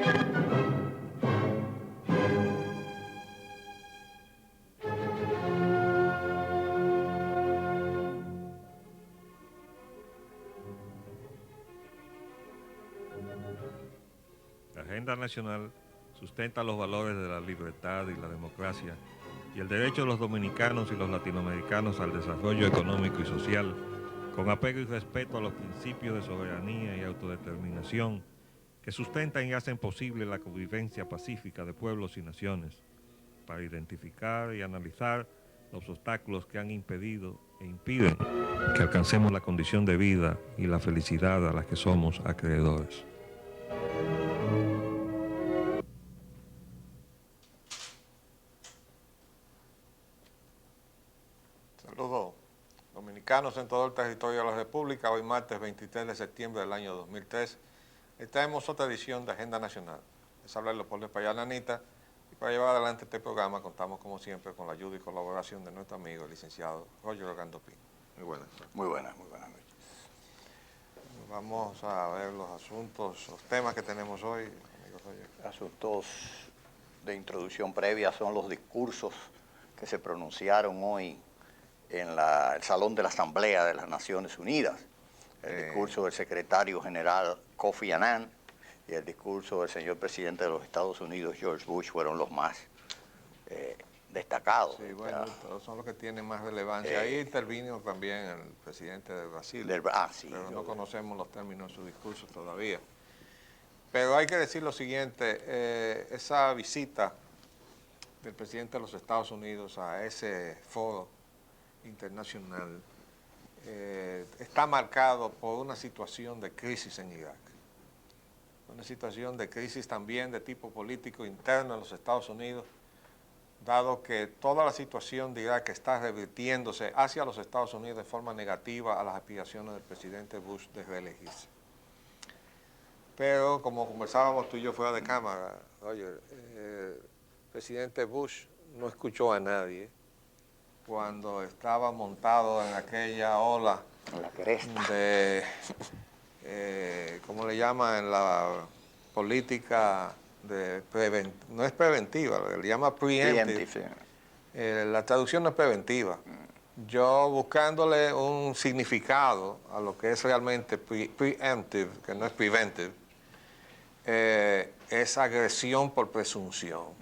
La agenda nacional sustenta los valores de la libertad y la democracia y el derecho de los dominicanos y los latinoamericanos al desarrollo económico y social, con apego y respeto a los principios de soberanía y autodeterminación que sustentan y hacen posible la convivencia pacífica de pueblos y naciones, para identificar y analizar los obstáculos que han impedido e impiden que alcancemos la condición de vida y la felicidad a las que somos acreedores. Saludos dominicanos en todo el territorio de la República. Hoy martes 23 de septiembre del año 2003. Traemos otra edición de Agenda Nacional. Les habla Leopoldo Espaillat Anita y para llevar adelante este programa contamos como siempre con la ayuda y colaboración de nuestro amigo el licenciado Roger Organdopín. Muy buenas. Muy buenas noches. Vamos a ver los asuntos, los temas que tenemos hoy, amigo Roger. Asuntos de introducción previa son los discursos que se pronunciaron hoy en el Salón de la Asamblea de las Naciones Unidas. El discurso del secretario general Kofi Annan y el discurso del señor presidente de los Estados Unidos, George Bush, fueron los más destacados. Sí, bueno, todos son los que tienen más relevancia. Ahí intervino también el presidente de Brasil, sí, pero no conocemos los términos de su discurso todavía. Pero hay que decir lo siguiente, esa visita del presidente de los Estados Unidos a ese foro internacional está marcado por una situación de crisis en Irak. Una situación de crisis también de tipo político interno en los Estados Unidos, dado que toda la situación de Irak está revirtiéndose hacia los Estados Unidos de forma negativa a las aspiraciones del presidente Bush de reelegirse. Pero como conversábamos tú y yo fuera de cámara, Roger, el presidente Bush no escuchó a nadie cuando estaba montado en aquella ola de, ¿cómo le llaman en la política? No es preventiva, le llama preemptive. La traducción no es preventiva. Yo buscándole un significado a lo que es realmente preemptive, que no es preventive, es agresión por presunción.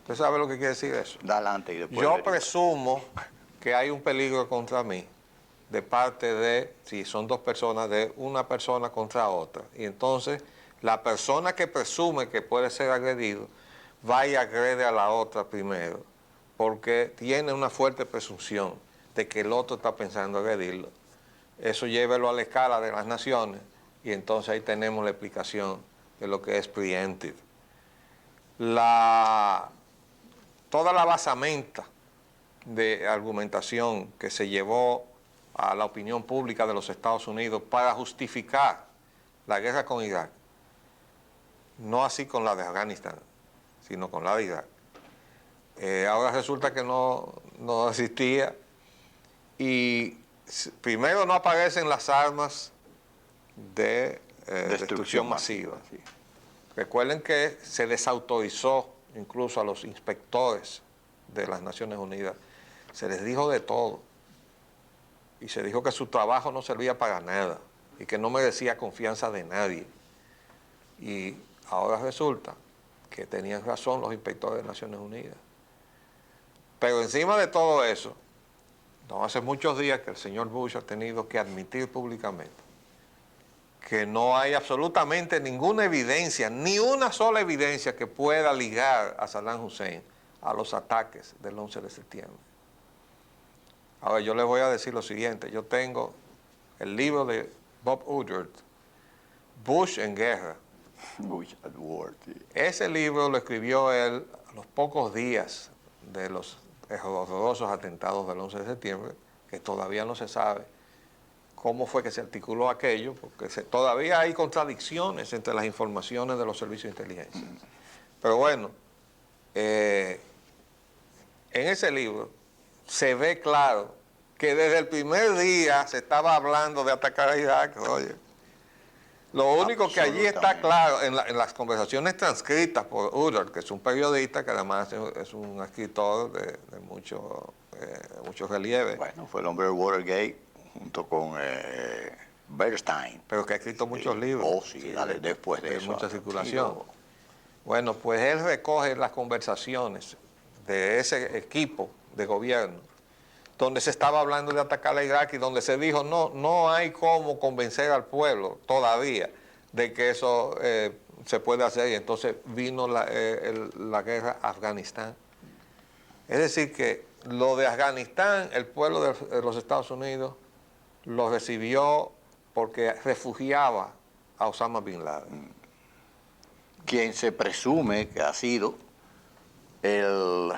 ¿Usted sabe lo que quiere decir eso? Adelante y después Yo presumo que hay un peligro contra mí de parte de, si son dos personas, de una persona contra otra. Y entonces la persona que presume que puede ser agredido va y agrede a la otra primero, porque tiene una fuerte presunción de que el otro está pensando agredirlo. Eso llévelo a la escala de las naciones y entonces ahí tenemos la explicación de lo que es preemptive. Toda la basamenta de argumentación que se llevó a la opinión pública de los Estados Unidos para justificar la guerra con Irak, no así con la de Afganistán, sino con la de Irak. Ahora resulta que no existía y primero no aparecen las armas de destrucción masiva. Sí. Recuerden que se desautorizó incluso a los inspectores de las Naciones Unidas. Se les dijo de todo. Y se dijo que su trabajo no servía para nada y que no merecía confianza de nadie. Y ahora resulta que tenían razón los inspectores de Naciones Unidas. Pero encima de todo eso, no hace muchos días que el señor Bush ha tenido que admitir públicamente que no hay absolutamente ninguna evidencia, ni una sola evidencia que pueda ligar a Saddam Hussein a los ataques del 11 de septiembre. Ahora yo les voy a decir lo siguiente, yo tengo el libro de Bob Woodward, Bush en guerra. Bush at war. Sí. Ese libro lo escribió él a los pocos días de los horrorosos atentados del 11 de septiembre, que todavía no se sabe cómo fue que se articuló aquello, porque todavía hay contradicciones entre las informaciones de los servicios de inteligencia. Pero bueno, en ese libro se ve claro que desde el primer día se estaba hablando de atacar a Irak. Oye, Lo único que allí está Absolutamente. claro, en las conversaciones transcritas por Uller, que es un periodista que además es un escritor de mucho relieve, Bueno, fue el hombre de Watergate junto con Bernstein. pero que ha escrito muchos libros. Oh, sí, dale, después de eso. mucha ha circulación. sido- Bueno, pues él recoge las conversaciones de ese equipo de gobierno, donde se estaba hablando de atacar a Irak y donde se dijo no hay cómo convencer al pueblo todavía de que eso se puede hacer, y entonces vino la guerra a Afganistán. Es decir que lo de Afganistán, el pueblo de los Estados Unidos lo recibió porque refugiaba a Osama Bin Laden. Quien se presume que ha sido el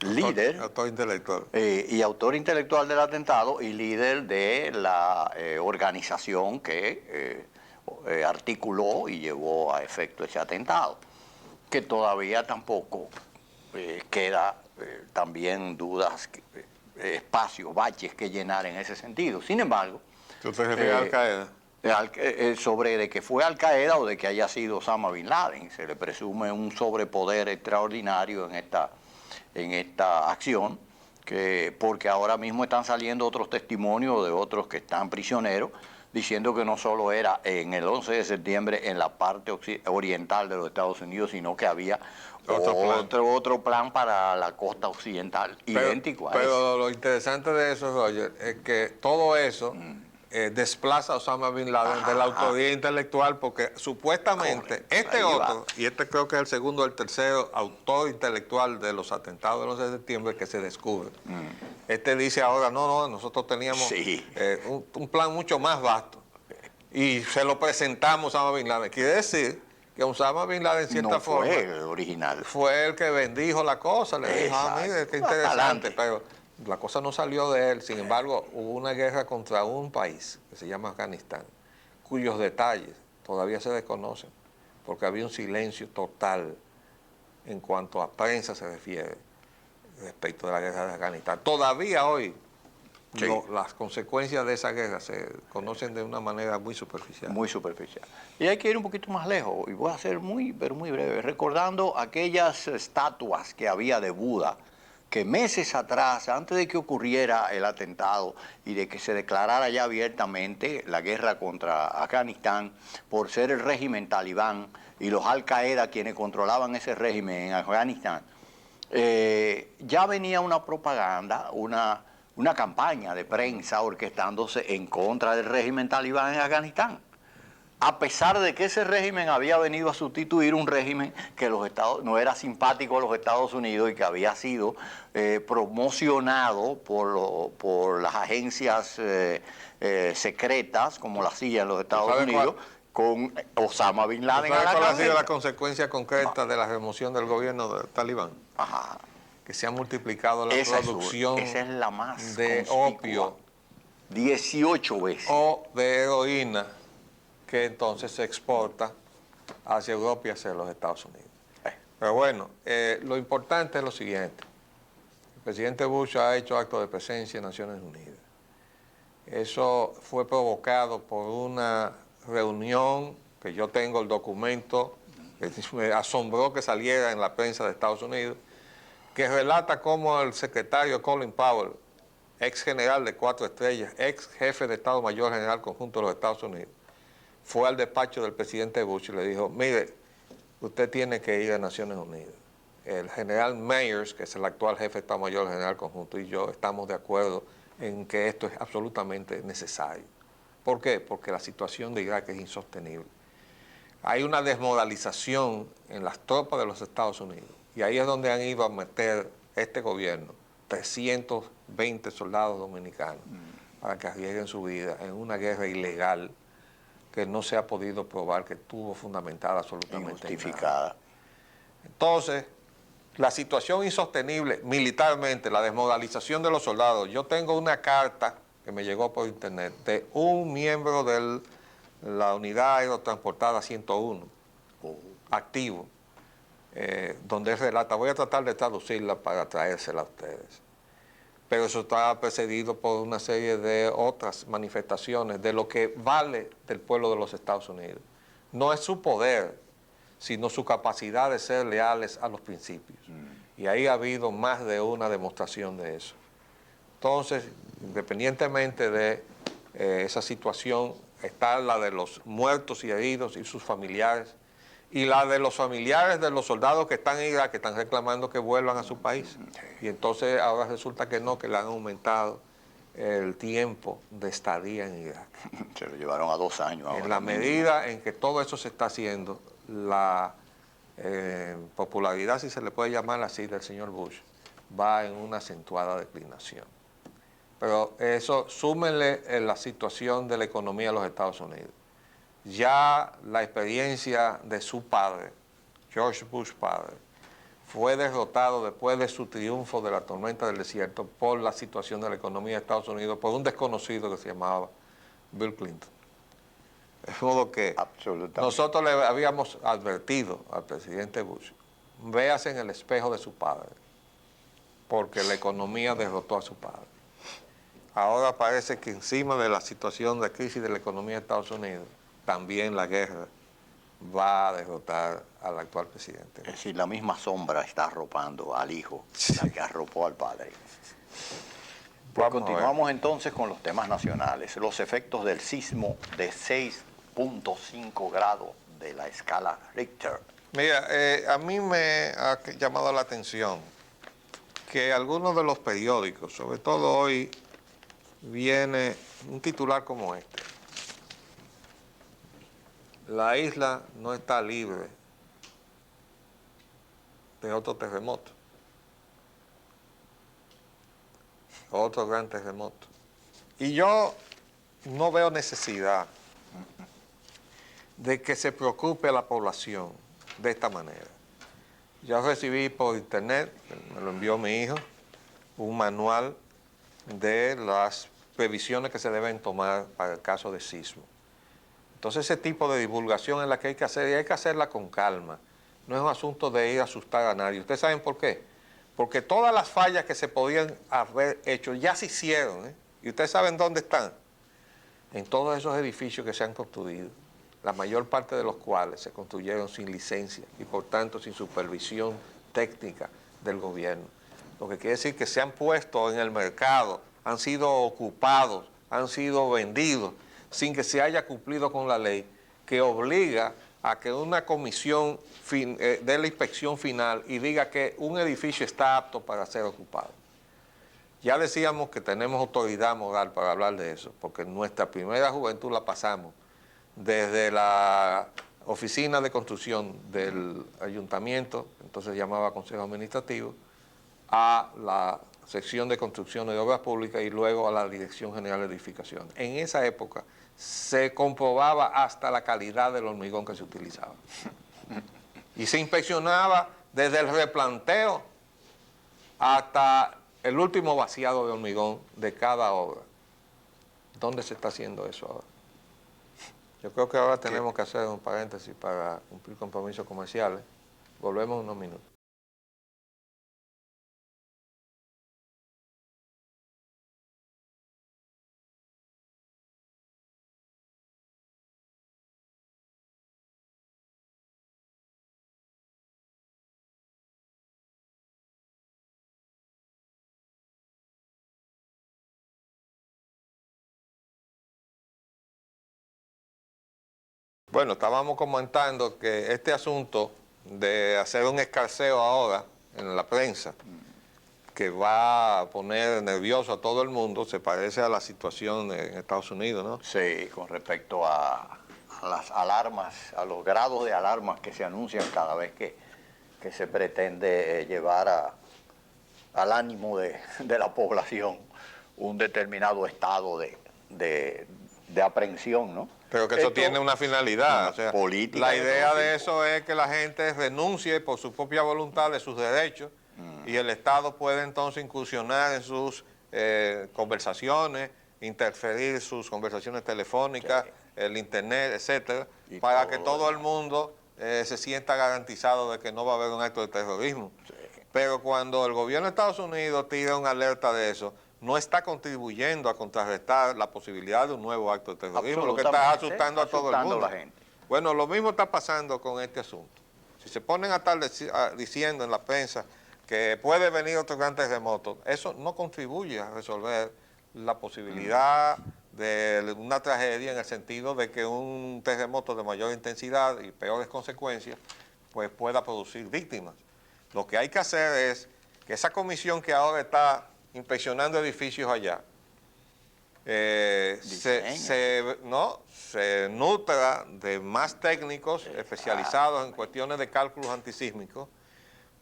líder Autor intelectual. y autor intelectual del atentado y líder de la organización que articuló y llevó a efecto ese atentado, que todavía tampoco queda también dudas, espacios, baches que llenar en ese sentido. Sin embargo, ¿Tú te refieres a Al-Qaeda? sobre de que fue Al-Qaeda o de que haya sido Osama Bin Laden. Se le presume un sobrepoder extraordinario en esta acción, porque ahora mismo están saliendo otros testimonios de otros que están prisioneros, diciendo que no solo era en el 11 de septiembre en la parte oriental de los Estados Unidos, sino que había otro plan para la costa occidental, idéntico a ese. Pero lo interesante de eso, Roger, es que todo eso desplaza a Osama Bin Laden de la autoría intelectual, porque supuestamente Correcto, ahí va. otro, y este creo que es el segundo o el tercero autor intelectual de los atentados del 11 de septiembre que se descubre. Este dice ahora, no, nosotros teníamos Sí. un plan mucho más vasto y se lo presentamos a Osama Bin Laden. Quiere decir que Osama Bin Laden, en cierta No forma, fue el original. fue el que bendijo la cosa, le dijo, Exacto. mire, qué Va interesante, pa'lante. pero la cosa no salió de él. Sin embargo, hubo una guerra contra un país que se llama Afganistán, cuyos detalles todavía se desconocen, porque había un silencio total en cuanto a prensa se refiere respecto de la guerra de Afganistán. Todavía hoy Sí. las consecuencias de esa guerra se conocen de una manera muy superficial. Muy superficial. Y hay que ir un poquito más lejos, y voy a ser muy, pero muy breve, recordando aquellas estatuas que había de Buda, que meses atrás, antes de que ocurriera el atentado y de que se declarara ya abiertamente la guerra contra Afganistán por ser el régimen talibán y los Al-Qaeda quienes controlaban ese régimen en Afganistán, ya venía una propaganda, una campaña de prensa orquestándose en contra del régimen talibán en Afganistán, a pesar de que ese régimen había venido a sustituir un régimen que no era simpático a los Estados Unidos y que había sido promocionado por las agencias secretas, como la CIA en los Estados ¿Sabe Unidos, con Osama Bin Laden a ¿Sabes la cuál ha sido cabeza. la consecuencia concreta de la remoción del gobierno del talibán? Ajá. Que se ha multiplicado la Esa producción es la más de conspicua. opio 18 veces. o de heroína que entonces se exporta hacia Europa y hacia los Estados Unidos. Pero bueno, lo importante es lo siguiente. El presidente Bush ha hecho acto de presencia en Naciones Unidas. Eso fue provocado por una reunión que yo tengo el documento, que me asombró que saliera en la prensa de Estados Unidos, que relata cómo el secretario Colin Powell, ex general de 4 estrellas, ex jefe de Estado Mayor General Conjunto de los Estados Unidos, fue al despacho del presidente Bush y le dijo, mire, usted tiene que ir a Naciones Unidas. El general Myers, que es el actual jefe de Estado Mayor General Conjunto, y yo estamos de acuerdo en que esto es absolutamente necesario. ¿Por qué? Porque la situación de Irak es insostenible. Hay una desmoralización en las tropas de los Estados Unidos, y ahí es donde han ido a meter este gobierno 320 soldados dominicanos para que arriesguen su vida en una guerra ilegal que no se ha podido probar que tuvo fundamentada absolutamente nada. Injustificada. Entonces, la situación insostenible militarmente, la desmoralización de los soldados. Yo tengo una carta que me llegó por internet de un miembro de la unidad aerotransportada 101, activo, donde él relata, voy a tratar de traducirla para traérsela a ustedes. Pero eso está precedido por una serie de otras manifestaciones de lo que vale del pueblo de los Estados Unidos. no es su poder, sino su capacidad de ser leales a los principios. Y ahí ha habido más de una demostración de eso. Entonces, independientemente de esa situación, está la de los muertos y heridos y sus familiares, y la de los familiares de los soldados que están en Irak, que están reclamando que vuelvan a su país. Y entonces ahora resulta que no, que le han aumentado el tiempo de estadía en Irak. Se lo llevaron a 2 años ahora. En la medida en que todo eso se está haciendo, la popularidad, si se le puede llamar así, del señor Bush va en una acentuada declinación. Pero eso, súmenle en la situación de la economía de los Estados Unidos. Ya la experiencia de su padre, George Bush padre, fue derrotado después de su triunfo de la tormenta del desierto por la situación de la economía de Estados Unidos, por un desconocido que se llamaba Bill Clinton. De modo que nosotros le habíamos advertido al presidente Bush, véase en el espejo de su padre, porque la economía derrotó a su padre. Ahora parece que encima de la situación de crisis de la economía de Estados Unidos, también la guerra va a derrotar al actual presidente. Es decir, la misma sombra está arropando al hijo, la que arropó al padre. Pues continuamos entonces con los temas nacionales. Los efectos del sismo de 6.5 grados de la escala Richter. Mira, a mí me ha llamado la atención que algunos de los periódicos, sobre todo hoy, viene un titular como este: la isla no está libre de otro terremoto, otro gran terremoto. Y yo no veo necesidad de que se preocupe a la población de esta manera. Yo recibí por internet, me lo envió mi hijo, un manual de las previsiones que se deben tomar para el caso de sismo. Entonces ese tipo de divulgación es la que hay que hacer, y hay que hacerla con calma. No es un asunto de ir a asustar a nadie. ¿Ustedes saben por qué? Porque todas las fallas que se podían haber hecho ya se hicieron, ¿eh? Y ustedes saben dónde están. En todos esos edificios que se han construido, la mayor parte de los cuales se construyeron sin licencia y por tanto sin supervisión técnica del gobierno. Lo que quiere decir que se han puesto en el mercado, han sido ocupados, han sido vendidos, sin que se haya cumplido con la ley, que obliga a que una comisión dé la inspección final y diga que un edificio está apto para ser ocupado. Ya decíamos que tenemos autoridad moral para hablar de eso, porque nuestra primera juventud la pasamos desde la oficina de construcción del ayuntamiento, entonces se llamaba Consejo Administrativo, a la sección de construcción de obras públicas y luego a la Dirección General de Edificación. En esa época se comprobaba hasta la calidad del hormigón que se utilizaba. Y se inspeccionaba desde el replanteo hasta el último vaciado de hormigón de cada obra. ¿Dónde se está haciendo eso ahora? Yo creo que ahora tenemos que hacer un paréntesis para cumplir compromisos comerciales. Volvemos en unos minutos. Bueno, estábamos comentando que este asunto de hacer un escarceo ahora en la prensa, que va a poner nervioso a todo el mundo, se parece a la situación en Estados Unidos, ¿no? Sí, con respecto a las alarmas, a los grados de alarmas que se anuncian cada vez que se pretende llevar al ánimo de la población un determinado estado de aprehensión, ¿no? Pero que eso tiene una finalidad, o sea, política. La idea de eso es que la gente renuncie por su propia voluntad de sus derechos y el Estado puede entonces incursionar en sus conversaciones, interferir sus conversaciones telefónicas, el internet, etcétera, para que todo el mundo se sienta garantizado de que no va a haber un acto de terrorismo. Sí. Pero cuando el gobierno de Estados Unidos tira una alerta de eso, no está contribuyendo a contrarrestar la posibilidad de un nuevo acto de terrorismo, lo que está asustando a todo el mundo. La gente. Bueno, lo mismo está pasando con este asunto. Si se ponen a estar diciendo en la prensa que puede venir otro gran terremoto, eso no contribuye a resolver la posibilidad de una tragedia, en el sentido de que un terremoto de mayor intensidad y peores consecuencias pues pueda producir víctimas. Lo que hay que hacer es que esa comisión que ahora está inspeccionando edificios allá, se nutra de más técnicos especializados en cuestiones de cálculos antisísmicos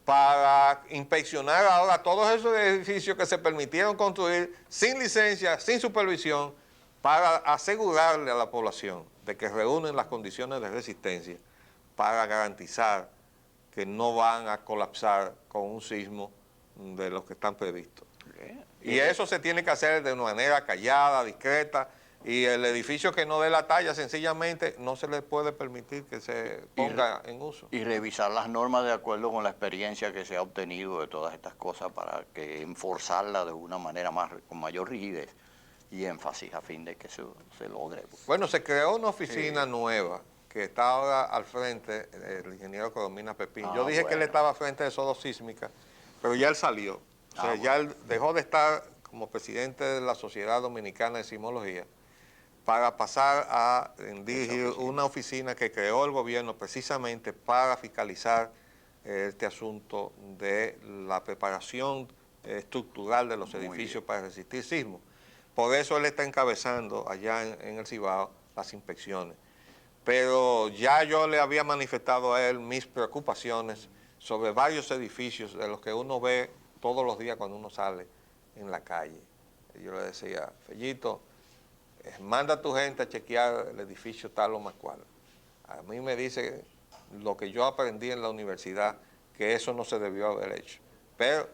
para inspeccionar ahora todos esos edificios que se permitieron construir sin licencia, sin supervisión, para asegurarle a la población de que reúnen las condiciones de resistencia para garantizar que no van a colapsar con un sismo de los que están previstos. Y eso se tiene que hacer de una manera callada, discreta, y el edificio que no dé la talla sencillamente no se le puede permitir que se ponga en uso. Y revisar las normas de acuerdo con la experiencia que se ha obtenido de todas estas cosas para que enforzarlas de una manera con mayor rigidez y énfasis a fin de que se logre. Bueno, se creó una oficina nueva que está ahora al frente, el ingeniero Coromina Pepín. Yo dije que él estaba al frente de Sodo Sísmica, pero ya él salió. O sea, ya él dejó de estar como presidente de la Sociedad Dominicana de Sismología para pasar a dirigir una oficina que creó el gobierno precisamente para fiscalizar este asunto de la preparación estructural de los edificios para resistir sismos. Por eso él está encabezando allá en el Cibao las inspecciones. Pero ya yo le había manifestado a él mis preocupaciones sobre varios edificios de los que uno ve todos los días cuando uno sale en la calle. Y yo le decía, Fellito, manda a tu gente a chequear el edificio tal o más cual. A mí me dice lo que yo aprendí en la universidad, que eso no se debió haber hecho. Pero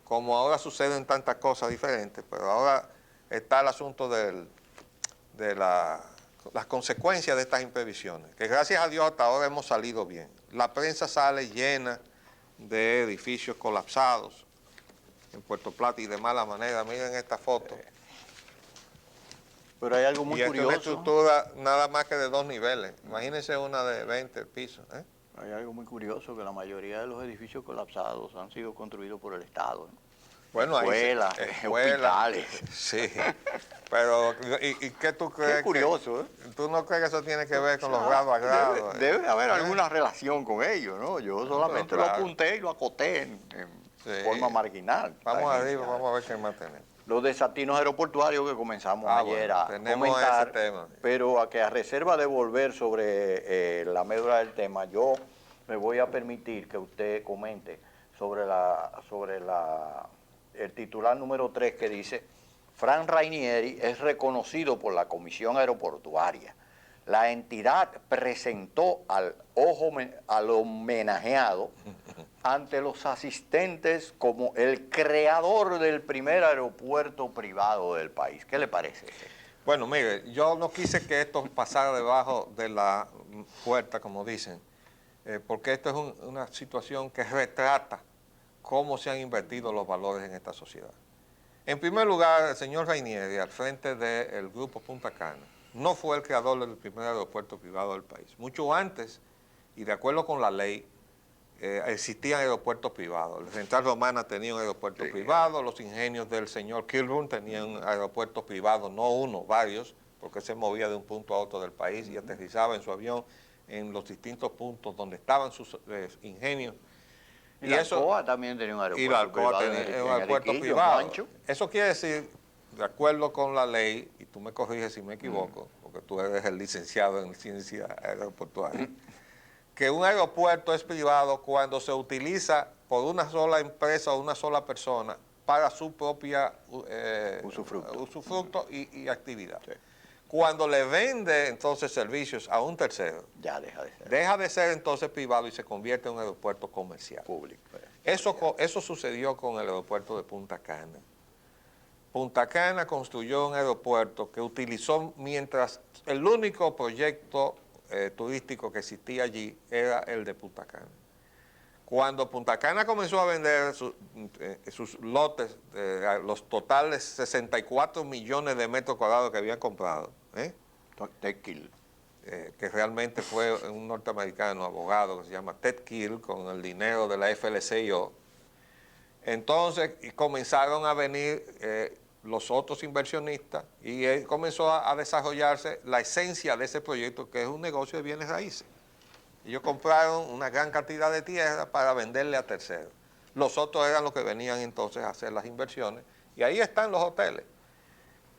como ahora suceden tantas cosas diferentes, pero ahora está el asunto de las consecuencias de estas imprevisiones, que gracias a Dios hasta ahora hemos salido bien. La prensa sale llena de edificios colapsados en Puerto Plata y de mala manera. Miren esta foto. Pero hay algo muy curioso. Y es una estructura nada más que de 2 niveles. Imagínense una de 20 pisos. Hay algo muy curioso, que la mayoría de los edificios colapsados han sido construidos por el Estado, ¿no? Bueno, escuelas, hospitales. Sí, pero ¿y qué tú crees? Qué curioso, ¿Tú no crees que eso tiene que ver con los grados a grados? Debe haber alguna relación con ello, ¿no? Yo solamente lo apunté y lo acoté en forma marginal. Vamos arriba, vamos a ver qué más tenemos. Los desatinos aeroportuarios que comenzamos ayer a comentar, ese tema. Pero a reserva de volver sobre la médula del tema, yo me voy a permitir que usted comente sobre el titular número 3 que dice: Frank Rainieri es reconocido por la Comisión Aeroportuaria. La entidad presentó al homenajeado ante los asistentes como el creador del primer aeropuerto privado del país. ¿Qué le parece? Bueno, mire, yo no quise que esto pasara debajo de la puerta, como dicen, porque esto es una situación que retrata cómo se han invertido los valores en esta sociedad. En primer lugar, el señor Rainieri, al frente del Grupo Punta Cana, no fue el creador del primer aeropuerto privado del país. Mucho antes, y de acuerdo con la ley, existían aeropuertos privados. La Central Romana tenía un aeropuerto privado, los ingenios del señor Kilburn tenían aeropuertos privados, no uno, varios, porque se movía de un punto a otro del país y aterrizaba en su avión en los distintos puntos donde estaban sus ingenios. Y la Alcoa también tenía un aeropuerto privado. Y la Alcoa tenía un aeropuerto privado. Eso quiere decir, de acuerdo con la ley, y tú me corriges si me equivoco, porque tú eres el licenciado en ciencia aeroportuaria, que un aeropuerto es privado cuando se utiliza por una sola empresa o una sola persona para su propia usufructo y actividad. Sí. Cuando le vende entonces servicios a un tercero, ya deja de ser. Deja de ser entonces privado y se convierte en un aeropuerto comercial. Público. Eso sucedió con el aeropuerto de Punta Cana. Punta Cana construyó un aeropuerto que utilizó, mientras el único proyecto turístico que existía allí era el de Punta Cana. Cuando Punta Cana comenzó a vender sus lotes, los totales 64 millones de metros cuadrados que habían comprado, que realmente fue un norteamericano, abogado, que se llama Ted Kill, con el dinero de la FLCIO. Entonces comenzaron a venir los otros inversionistas y comenzó a desarrollarse la esencia de ese proyecto, que es un negocio de bienes raíces. Ellos compraron una gran cantidad de tierra para venderle a terceros. Los otros eran los que venían entonces a hacer las inversiones, y ahí están los hoteles.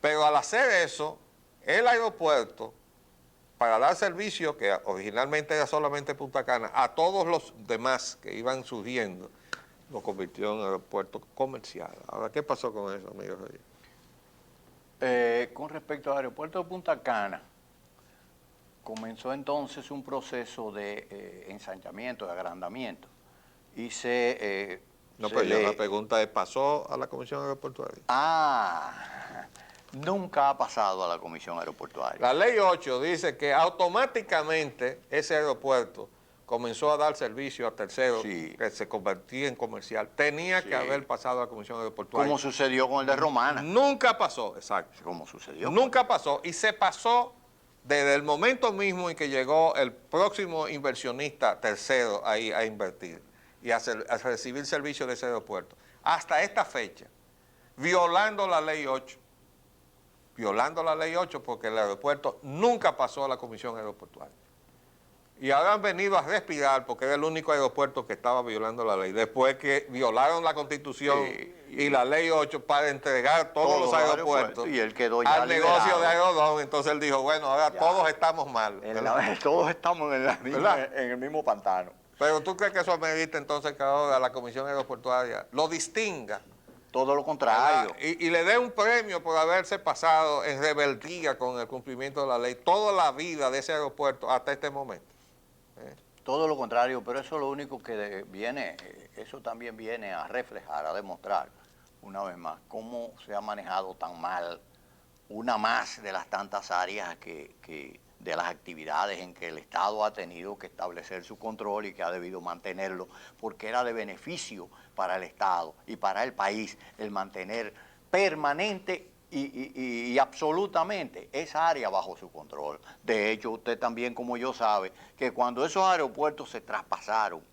Pero al hacer eso, el aeropuerto, para dar servicio, que originalmente era solamente Punta Cana, a todos los demás que iban surgiendo, lo convirtió en aeropuerto comercial. Ahora, ¿qué pasó con eso, amigos? Con respecto al aeropuerto de Punta Cana, comenzó entonces un proceso de ensanchamiento, de agrandamiento, y la pregunta es, ¿pasó a la Comisión Aeroportuaria? Nunca ha pasado a la Comisión Aeroportuaria. La Ley 8 dice que automáticamente ese aeropuerto comenzó a dar servicio a terceros, que se convertía en comercial. Tenía que haber pasado a la Comisión Aeroportuaria. Como sucedió con el de Romana. Nunca pasó, exacto. Como sucedió. Nunca pasó, y se pasó desde el momento mismo en que llegó el próximo inversionista tercero ahí a invertir y a recibir servicio de ese aeropuerto. Hasta esta fecha, violando la Ley 8. Violando la Ley 8, porque el aeropuerto nunca pasó a la Comisión Aeroportuaria. Y ahora han venido a respirar porque era el único aeropuerto que estaba violando la ley. Después que violaron la Constitución y la Ley 8 para entregar todos los aeropuertos y él quedó ya al negocio de Aerodón, entonces él dijo, bueno, ahora todos estamos mal. Todos estamos en el mismo pantano. Pero ¿tú crees que eso amerita entonces que ahora la Comisión Aeroportuaria lo distinga? Todo lo contrario. Y le dé un premio por haberse pasado en rebeldía con el cumplimiento de la ley toda la vida de ese aeropuerto hasta este momento. Todo lo contrario, pero eso es lo único que viene, eso también viene a reflejar, a demostrar, una vez más, cómo se ha manejado tan mal una más de las tantas áreas de las actividades en que el Estado ha tenido que establecer su control y que ha debido mantenerlo, porque era de beneficio para el Estado y para el país el mantener permanente y absolutamente esa área bajo su control. De hecho, usted también, como yo, sabe que cuando esos aeropuertos se traspasaron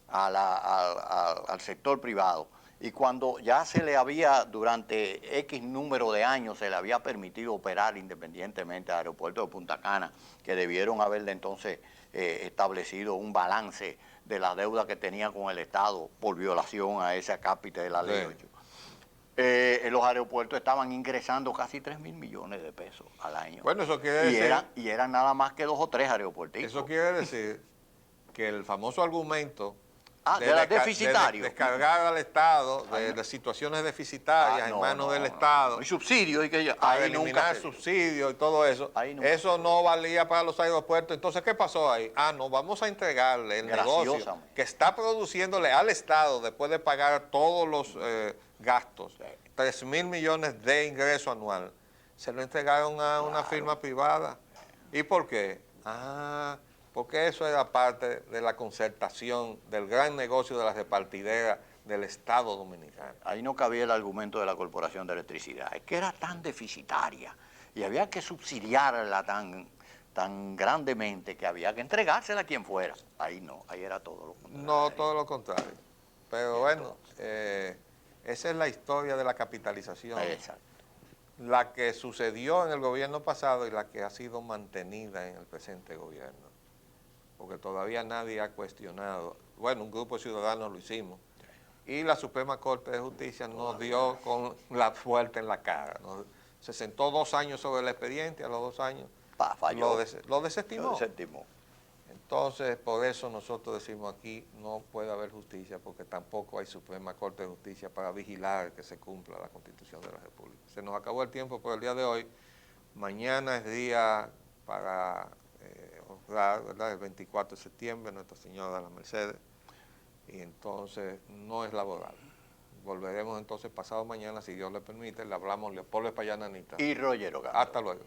al sector privado, y cuando ya se le había, durante X número de años, se le había permitido operar independientemente al aeropuerto de Punta Cana, que debieron haberle entonces establecido un balance de la deuda que tenía con el Estado por violación a ese acápite de la Ley 8. Los aeropuertos estaban ingresando casi 3.000 millones de pesos al año. Bueno, eso quiere decir... Y eran nada más que 2 o 3 aeropuertos. Eso quiere decir que el famoso argumento de deficitario. Descargar al Estado de situaciones deficitarias en manos del Estado. Y subsidios. Para eliminar subsidios y todo eso. Eso no valía para los aeropuertos. Entonces, ¿qué pasó ahí? No, vamos a entregarle el negocio que está produciéndole al Estado, después de pagar todos los gastos, 3.000 millones de ingreso anual. Se lo entregaron a una firma privada. ¿Y por qué? Porque eso era parte de la concertación del gran negocio de la repartidera del Estado Dominicano. Ahí no cabía el argumento de la Corporación de Electricidad. Es que era tan deficitaria y había que subsidiarla tan grandemente que había que entregársela a quien fuera. Ahí no, ahí era todo lo contrario. No, todo lo contrario. Pero bueno, esa es la historia de la capitalización. Exacto. La que sucedió en el gobierno pasado y la que ha sido mantenida en el presente gobierno. Porque todavía nadie ha cuestionado. Bueno, un grupo de ciudadanos lo hicimos. Y la Suprema Corte de Justicia nos dio con la fuerte en la cara. Se sentó 2 años sobre el expediente, a los 2 años lo desestimó. Entonces, por eso nosotros decimos aquí no puede haber justicia, porque tampoco hay Suprema Corte de Justicia para vigilar que se cumpla la Constitución de la República. Se nos acabó el tiempo por el día de hoy. Mañana es día para... ¿verdad? El 24 de septiembre, Nuestra Señora de la Mercedes, y entonces no es laboral. Volveremos entonces pasado mañana, si Dios le permite. Le hablamos Leopoldo Espaillat Nanita y Roger Ogando. Hasta luego.